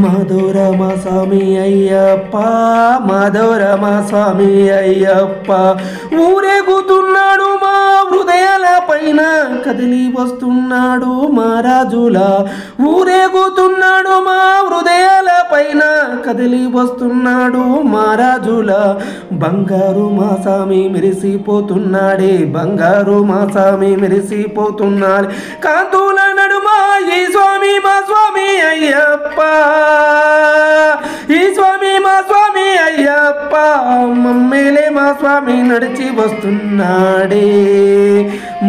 మాధవరామ స్వామి అయ్యప్ప, మాధవరామ స్వామి అయ్యప్ప, ఊరేగుతున్నాడు మా హృదయాల పైన, కదిలి వస్తున్నాడు మహారాజులా, ఊరేగుతున్నాడు మా హృదయాల పైన, కదిలి వస్తున్నాడు మహారాజులా. బంగారు మా స్వామి మెరిసిపోతున్నాడే, బంగారు మా స్వామి మెరిసిపోతున్నాడు, కాంతుల నడుమ ఈ స్వామి మా స్వామి అయ్యప్ప, ఈ స్వామి మా స్వామి అయ్యప్ప, మమ్మీలే మా స్వామి నడిచి వస్తున్నాడే,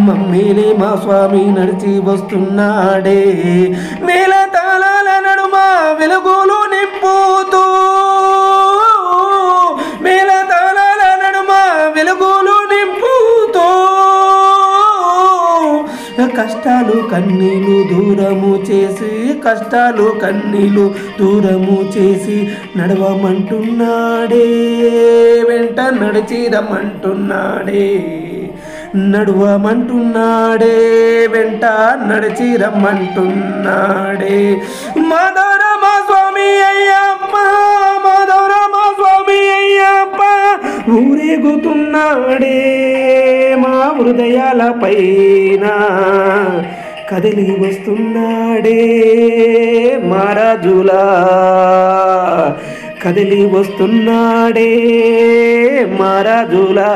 మమ్మీలే మా స్వామి నడిచి వస్తున్నాడే. మేళ తాళాల నడుమ వెలుగులు నింపుతూ, మేళ తాళాల నడుమ వెలుగులు నింపుతూ, కష్టాలు కన్నీలు దూరము చేసి, కష్టాలు కన్నీలు దూరము చేసి నడవమంటున్నాడే, వెంట నడిచి రమ్మంటున్నాడే, నడవమంటున్నాడే, వెంట నడిచి రమ్మంటున్నాడే. మాధవరామ స్వామి అయ్యప్ప, మాధవరామ స్వామి అయ్యప్ప, ఊరేగుతున్నాడే మా హృదయాల పైన, కదిలి వస్తున్నాడే మహారాజులా, కదిలి వస్తున్నాడే మహారాజులా.